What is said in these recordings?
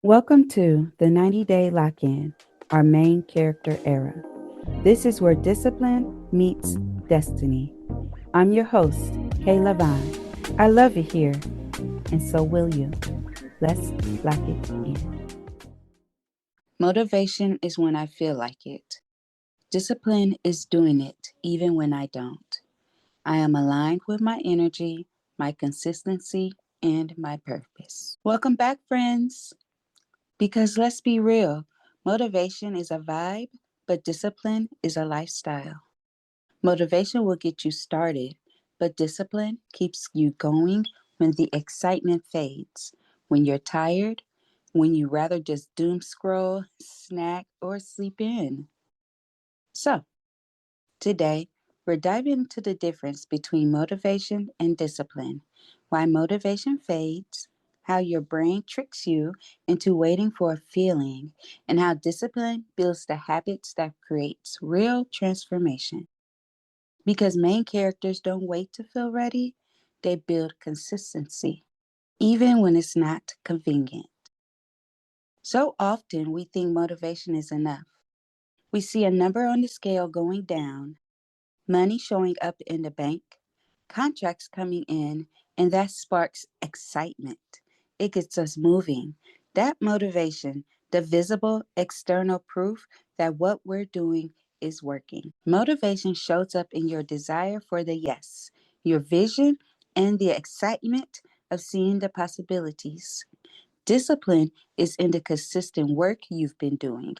Welcome to the 90-Day Lock-In, our main character era. This is where discipline meets destiny. I'm your host, Kayla Vine. I love it here, and so will you. Let's lock it in. Motivation is when I feel like it. Discipline is doing it even when I don't. I am aligned with my energy, my consistency, and my purpose. Welcome back, friends. Because let's be real, motivation is a vibe, but discipline is a lifestyle. Motivation will get you started, but discipline keeps you going when the excitement fades, when you're tired, when you rather just doom scroll, snack, or sleep in. So, today, we're diving into the difference between motivation and discipline, why motivation fades, how your brain tricks you into waiting for a feeling, and how discipline builds the habits that creates real transformation. Because main characters don't wait to feel ready, they build consistency, even when it's not convenient. So often we think motivation is enough. We see a number on the scale going down, money showing up in the bank, contracts coming in, and that sparks excitement. It gets us moving. That motivation, the visible external proof that what we're doing is working. Motivation shows up in your desire for the yes, your vision, and the excitement of seeing the possibilities. Discipline is in the consistent work you've been doing,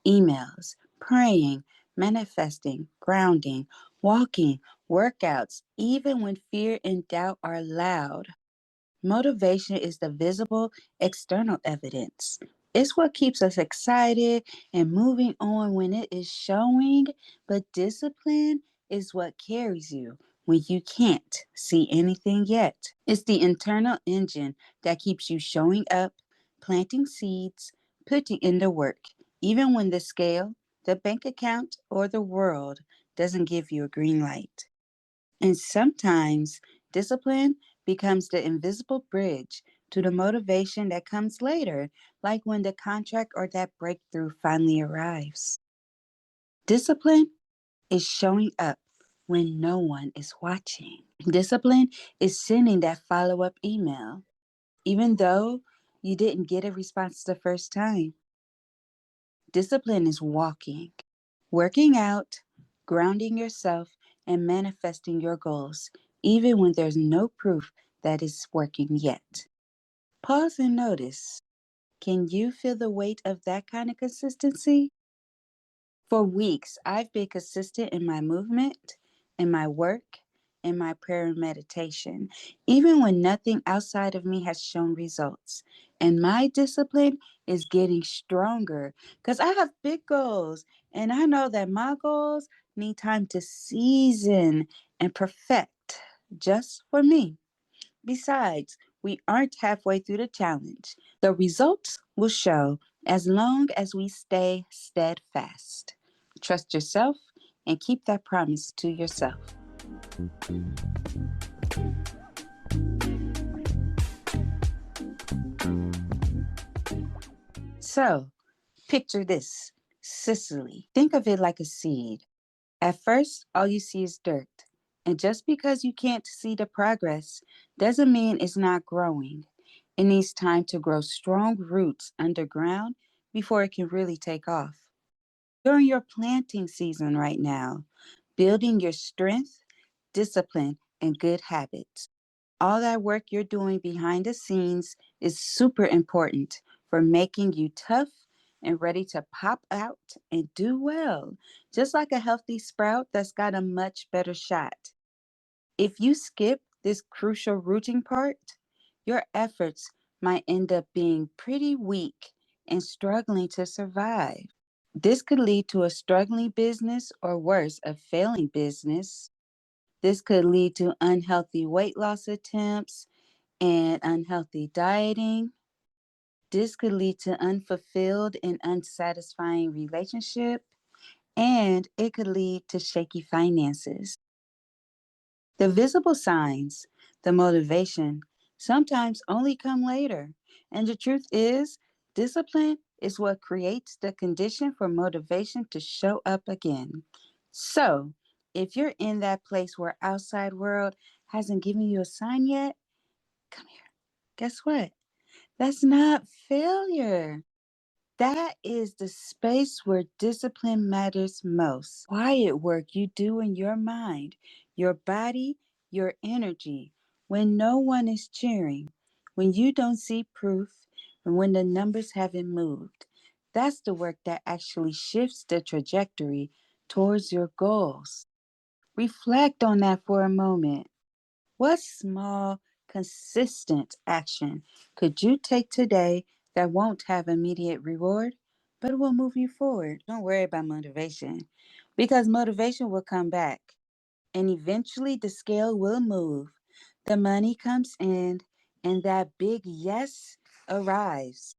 emails, praying, manifesting, grounding, walking, workouts, even when fear and doubt are loud. Motivation is the visible external evidence. It's what keeps us excited and moving on when it is showing, but discipline is what carries you when you can't see anything yet. It's the internal engine that keeps you showing up, planting seeds, putting in the work, even when the scale, the bank account, or the world doesn't give you a green light. And sometimes discipline becomes the invisible bridge to the motivation that comes later, like when the contract or that breakthrough finally arrives. Discipline is showing up when no one is watching. Discipline is sending that follow up email, even though you didn't get a response the first time. Discipline is walking, working out, grounding yourself, and manifesting your goals, even when there's no proof that it's working yet. Pause and notice. Can you feel the weight of that kind of consistency? For weeks, I've been consistent in my movement, in my work, in my prayer and meditation, even when nothing outside of me has shown results. And my discipline is getting stronger because I have big goals. And I know that my goals need time to season and perfect just for me. Besides, we aren't halfway through the challenge. The results will show as long as we stay steadfast. Trust yourself and keep that promise to yourself. So, picture this Sicily. Think of it like a seed. At first, all you see is dirt. And just because you can't see the progress doesn't mean it's not growing. It needs time to grow strong roots underground before it can really take off. You're in your planting season right now, building your strength, discipline, and good habits. All that work you're doing behind the scenes is super important for making you tough and ready to pop out and do well, just like a healthy sprout that's got a much better shot. If you skip this crucial rooting part, your efforts might end up being pretty weak and struggling to survive. This could lead to a struggling business or worse, a failing business. This could lead to unhealthy weight loss attempts and unhealthy dieting. This could lead to unfulfilled and unsatisfying relationship, and it could lead to shaky finances. The visible signs, the motivation, sometimes only come later. And the truth is, Discipline is what creates the condition for motivation to show up again. So, if you're in that place where outside world hasn't given you a sign yet, come here. Guess what? That's not failure. That is the space where discipline matters most. Quiet work you do in your mind, your body, your energy, when no one is cheering, when you don't see proof, and when the numbers haven't moved. That's the work that actually shifts the trajectory towards your goals. Reflect on that for a moment. What small, consistent action could you take today that won't have immediate reward, but will move you forward? Don't worry about motivation because motivation will come back and eventually the scale will move. The money comes in and that big yes arrives.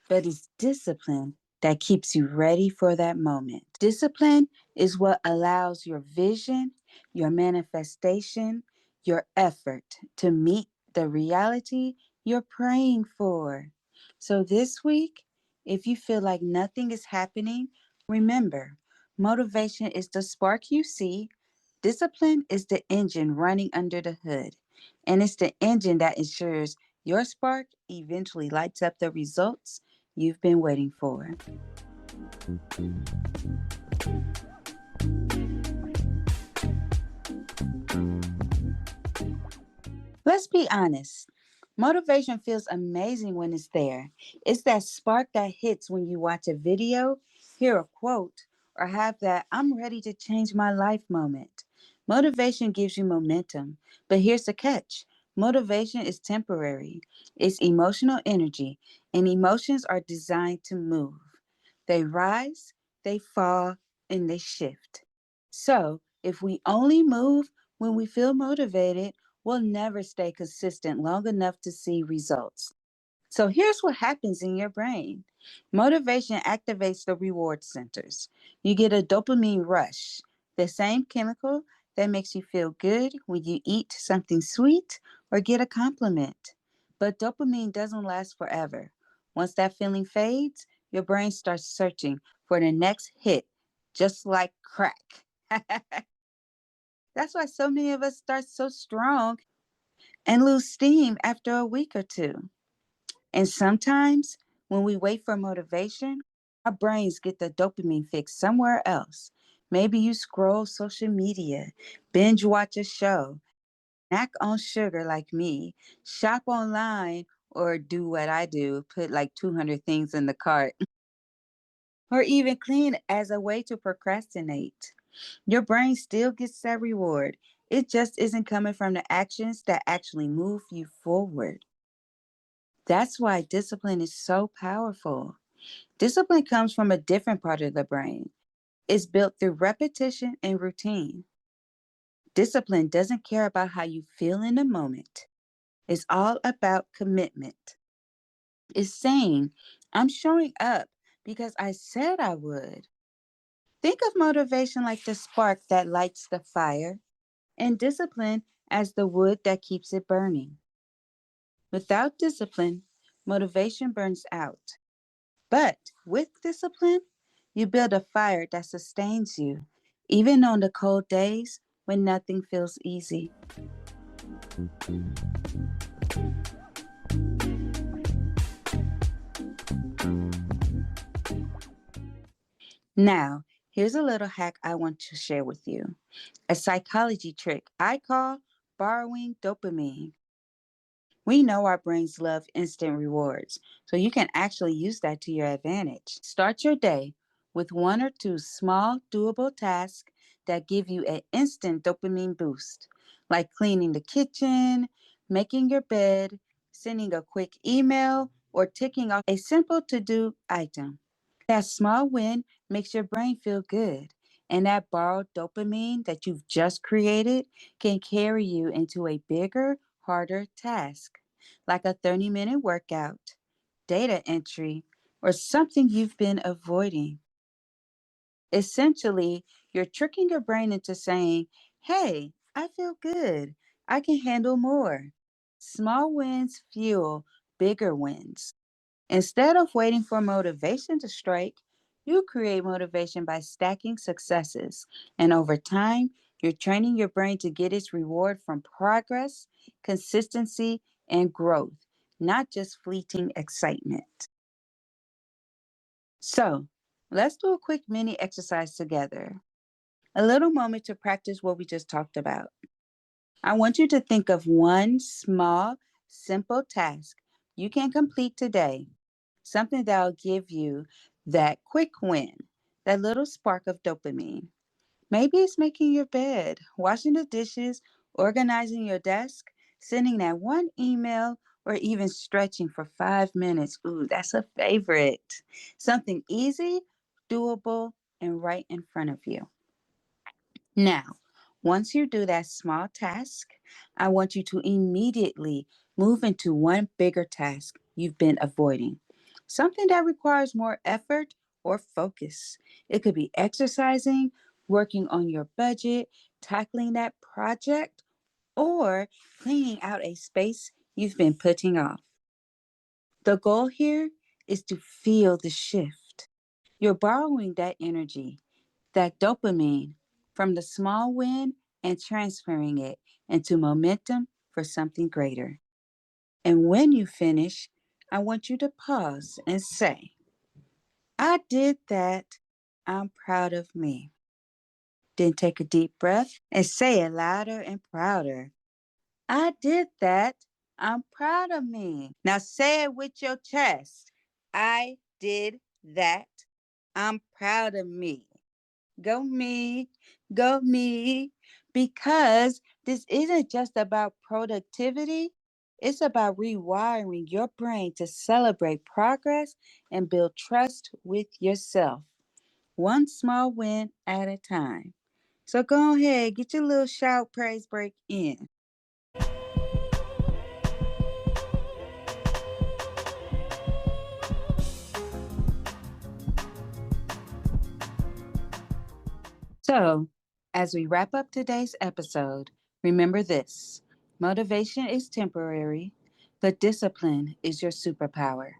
But it's discipline that keeps you ready for that moment. Discipline is what allows your vision, your manifestation, your effort to meet the reality you're praying for. So this week, if you feel like nothing is happening, remember motivation is the spark you see, discipline is the engine running under the hood, and it's the engine that ensures your spark eventually lights up the results you've been waiting for. Let's be honest. Motivation feels amazing when it's there. It's that spark that hits when you watch a video, hear a quote, or have that I'm ready to change my life moment. Motivation gives you momentum, but here's the catch motivation is temporary, it's emotional energy, and emotions are designed to move. They rise, they fall, and they shift. So, if we only move when we feel motivated, we'll never stay consistent long enough to see results. So, here's what happens in your brain motivation activates the reward centers. You get a dopamine rush, the same chemical that makes you feel good when you eat something sweet or get a compliment. But dopamine doesn't last forever. Once that feeling fades, your brain starts searching for the next hit, just like crack. That's why so many of us start so strong and lose steam after a week or two. And sometimes when we wait for motivation, our brains get the dopamine fix somewhere else. Maybe you scroll social media, binge watch a show, snack on sugar like me, shop online, or do what I do, put like 200 things in the cart, or even clean as a way to procrastinate. Your brain still gets that reward. It just isn't coming from the actions that actually move you forward. That's why discipline is so powerful. Discipline comes from a different part of the brain. It's built through repetition and routine. Discipline doesn't care about how you feel in the moment. It's all about commitment. It's saying, I'm showing up because I said I would. Think of motivation like the spark that lights the fire and discipline as the wood that keeps it burning. Without discipline, motivation burns out. But with discipline, you build a fire that sustains you, even on the cold days when nothing feels easy. Now, here's a little hack I want to share with you a psychology trick I call borrowing dopamine. We know our brains love instant rewards, so you can actually use that to your advantage. Start your day with one or two small, doable tasks that give you an instant dopamine boost, like cleaning the kitchen, making your bed, sending a quick email, or ticking off a simple to do item. That small win makes your brain feel good, and that borrowed dopamine that you've just created can carry you into a bigger, harder task, like a 30-minute workout, data entry, or something you've been avoiding. Essentially, you're tricking your brain into saying, hey, I feel good. I can handle more. Small wins fuel bigger wins. Instead of waiting for motivation to strike, you create motivation by stacking successes. And over time, you're training your brain to get its reward from progress, consistency, and growth, not just fleeting excitement. So, let's do a quick mini exercise together. A little moment to practice what we just talked about. I want you to think of one small, simple task you can complete today, something that'll give you that quick win, that little spark of dopamine. Maybe it's making your bed, washing the dishes, organizing your desk, sending that one email, or even stretching for 5 minutes. Ooh, that's a favorite. Something easy, doable, and right in front of you. Now, once you do that small task, I want you to immediately move into one bigger task you've been avoiding. Something that requires more effort or focus. It could be exercising, working on your budget, tackling that project, or cleaning out a space you've been putting off. The goal here is to feel the shift. You're borrowing that energy, that dopamine from the small win and transferring it into momentum for something greater. And when you finish, I want you to pause and say, I did that. I'm proud of me. Then take a deep breath and say it louder and prouder. I did that. I'm proud of me. Now say it with your chest. I did that. I'm proud of me. Go me, go me. Because this isn't just about productivity, it's about rewiring your brain to celebrate progress and build trust with yourself, one small win at a time. So go ahead, get your little shout praise break in. So, as we wrap up today's episode, remember this: motivation is temporary, but discipline is your superpower.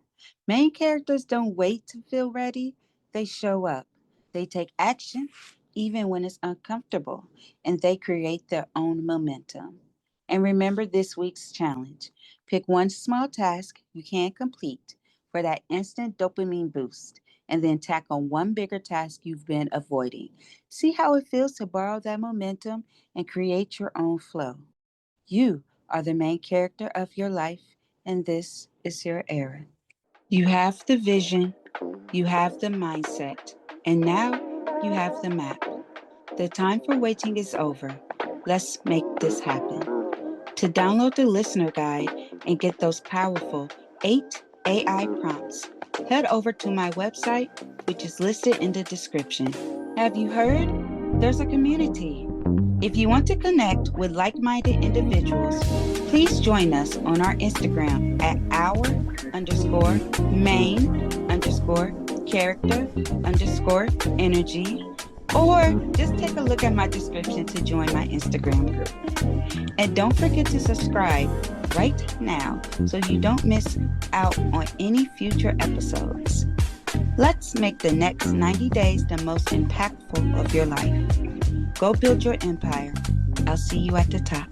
Main characters don't wait to feel ready, they show up. They take action even when it's uncomfortable, and they create their own momentum. And remember this week's challenge: pick one small task you can complete for that instant dopamine boost, and then tackle one bigger task you've been avoiding. See how it feels to borrow that momentum and create your own flow. You are the main character of your life, and this is your era. You have the vision, you have the mindset, and now you have the map. The time for waiting is over. Let's make this happen. To download the listener guide and get those powerful 8 AI prompts, head over to my website, which is listed in the description. Have you heard? There's a community. If you want to connect with like minded individuals, please join us on our Instagram at our_main_character_energy, or just take a look at my description to join my Instagram group. And don't forget to subscribe right now so you don't miss out on any future episodes. Let's make the next 90 days the most impactful of your life. Go build your empire. I'll see you at the top.